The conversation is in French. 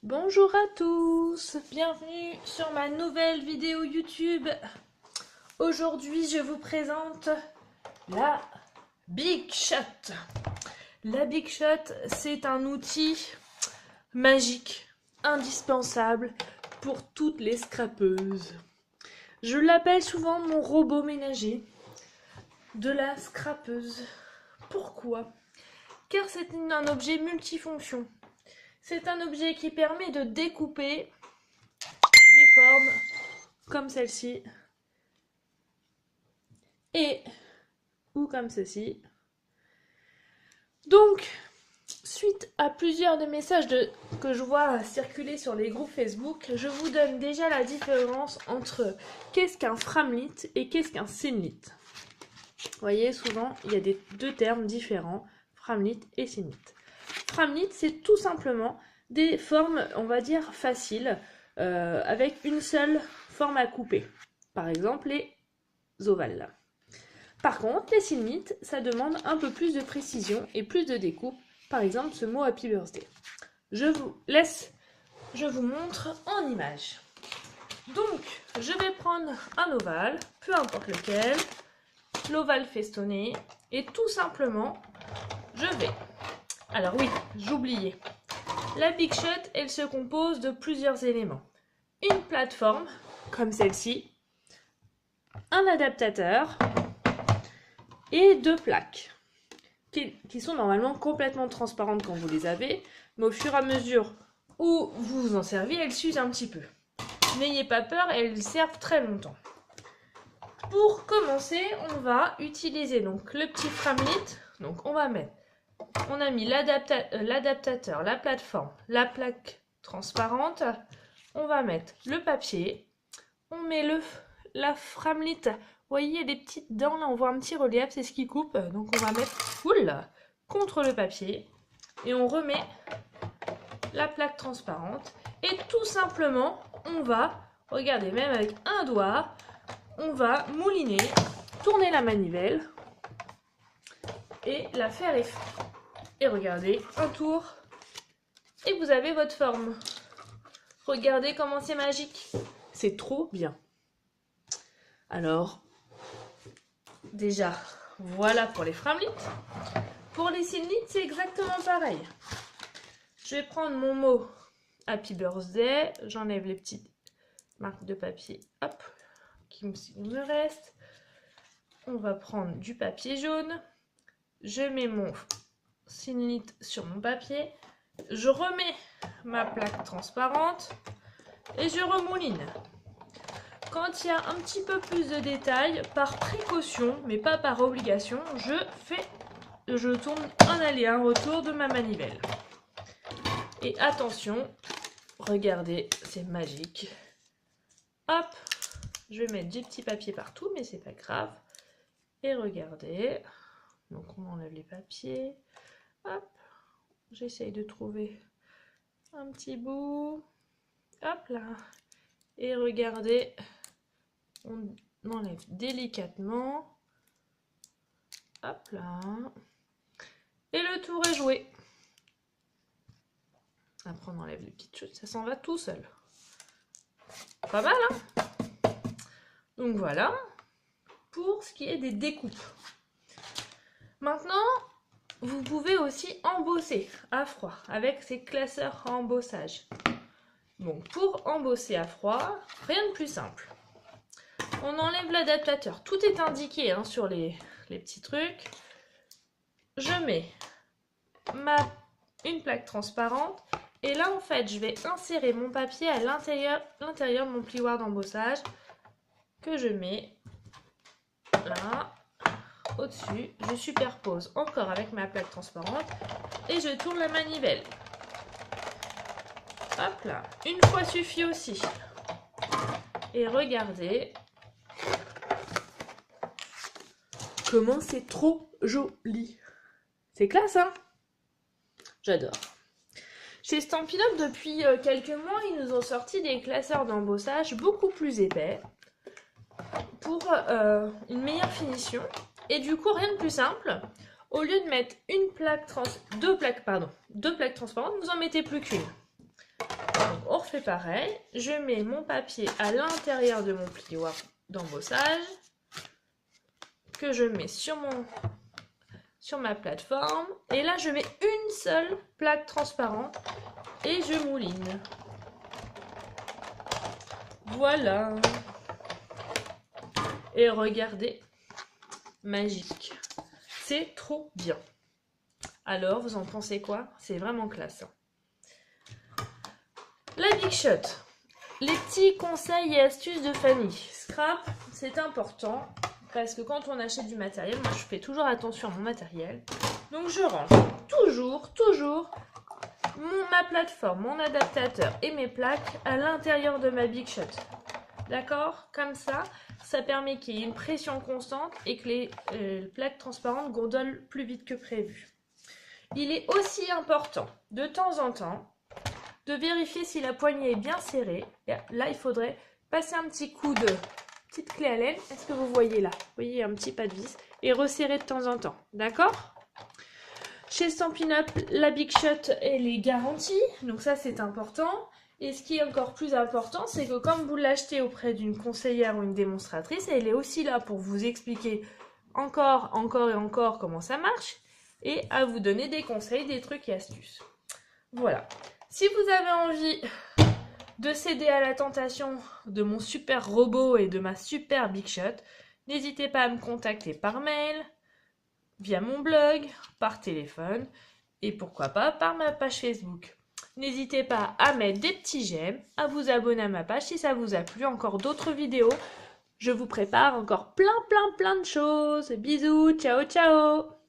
Bonjour à tous, bienvenue sur ma nouvelle vidéo YouTube. Aujourd'hui, je vous présente la Big Shot. La Big Shot, c'est un outil magique, indispensable pour toutes les scrapeuses. Je l'appelle souvent mon robot ménager de la scrapeuse. Pourquoi? Car c'est un objet multifonction. C'est un objet qui permet de découper des formes comme celle-ci ou comme ceci. Donc, suite à plusieurs des messages que je vois circuler sur les groupes Facebook, je vous donne déjà la différence entre qu'est-ce qu'un Framlit et qu'est-ce qu'un Sinlit. Vous voyez, souvent, il y a deux termes différents, Framlit et Sinlit. Framlit, c'est tout simplement des formes, on va dire, faciles, avec une seule forme à couper. Par exemple, les ovales. Par contre, les Sinlit, ça demande un peu plus de précision et plus de découpe. Par exemple, ce mot Happy Birthday. Je vous montre en image. Donc, je vais prendre un ovale, peu importe lequel, l'ovale festonné, et tout simplement, je vais... Alors oui, j'oubliais. La Big Shot, elle se compose de plusieurs éléments. Une plateforme, comme celle-ci, un adaptateur et deux plaques, qui sont normalement complètement transparentes quand vous les avez, mais au fur et à mesure où vous vous en servez, elles s'usent un petit peu. N'ayez pas peur, elles servent très longtemps. Pour commencer, on va utiliser donc le petit Framlit. Donc on va mettre... On a mis l'adaptateur, la plateforme, la plaque transparente. On va mettre le papier. On met la Framlit. Vous voyez, il y a des petites dents là, on voit un petit relief, c'est ce qui coupe. Donc on va mettre contre le papier. Et on remet la plaque transparente. Et tout simplement, on va, regardez, même avec un doigt, on va mouliner, tourner la manivelle et la faire effet. Et regardez, un tour, et vous avez votre forme. Regardez comment c'est magique. C'est trop bien. Alors, déjà, voilà pour les Framlit. Pour les Sinlit, c'est exactement pareil. Je vais prendre mon mot Happy Birthday. J'enlève les petites marques de papier, hop, qui me reste. On va prendre du papier jaune. Je mets mon Sinlit sur mon papier, je remets ma plaque transparente et je remouline. Quand il y a un petit peu plus de détails, par précaution, mais pas par obligation, je tourne un aller un retour de ma manivelle. Et attention, regardez, c'est magique. Hop, je vais mettre du petit papier partout, mais c'est pas grave. Et regardez, donc on enlève les papiers. Hop, j'essaye de trouver un petit bout. Hop là. Et regardez, on enlève délicatement. Hop là. Et le tour est joué. Après, on enlève les petites choses. Ça s'en va tout seul. Pas mal, hein? Donc voilà. Pour ce qui est des découpes. Maintenant... Vous pouvez aussi embosser à froid avec ces classeurs à embossage. Donc pour embosser à froid, rien de plus simple. On enlève l'adaptateur. Tout est indiqué hein, sur les petits trucs. Je mets une plaque transparente. Et là en fait je vais insérer mon papier à l'intérieur de mon plioir d'embossage. Que je mets là. Au-dessus, je superpose encore avec ma plaque transparente et je tourne la manivelle. Hop là, une fois suffit aussi. Et regardez comment c'est trop joli. C'est classe, hein? J'adore. Chez Stampin' Up, depuis quelques mois, ils nous ont sorti des classeurs d'embossage beaucoup plus épais pour une meilleure finition. Et du coup, rien de plus simple, au lieu de mettre deux plaques transparentes, vous en mettez plus qu'une. Donc, on refait pareil. Je mets mon papier à l'intérieur de mon plioir d'embossage que je mets sur ma plateforme. Et là, je mets une seule plaque transparente et je mouline. Voilà. Et regardez, magique. C'est trop bien. Alors, vous en pensez quoi? C'est vraiment classe. La Big Shot. Les petits conseils et astuces de famille. Scrap, c'est important parce que quand on achète du matériel, moi je fais toujours attention à mon matériel. Donc je range toujours ma plateforme, mon adaptateur et mes plaques à l'intérieur de ma Big Shot. D'accord? Comme ça, ça permet qu'il y ait une pression constante et que les plaques transparentes gondolent plus vite que prévu. Il est aussi important, de temps en temps, de vérifier si la poignée est bien serrée. Et là, il faudrait passer un petit coup de petite clé à laine. Est-ce que vous voyez là? Vous voyez un petit pas de vis. Et resserrer de temps en temps. D'accord? Chez Stampin' Up, la Big Shot, elle est garantie. Donc ça, c'est important. Et ce qui est encore plus important, c'est que comme vous l'achetez auprès d'une conseillère ou une démonstratrice, elle est aussi là pour vous expliquer encore et encore comment ça marche et à vous donner des conseils, des trucs et astuces. Voilà. Si vous avez envie de céder à la tentation de mon super robot et de ma super Big Shot, n'hésitez pas à me contacter par mail, via mon blog, par téléphone et pourquoi pas par ma page Facebook. N'hésitez pas à mettre des petits j'aime, à vous abonner à ma page si ça vous a plu, encore d'autres vidéos. Je vous prépare encore plein de choses. Bisous, ciao ciao.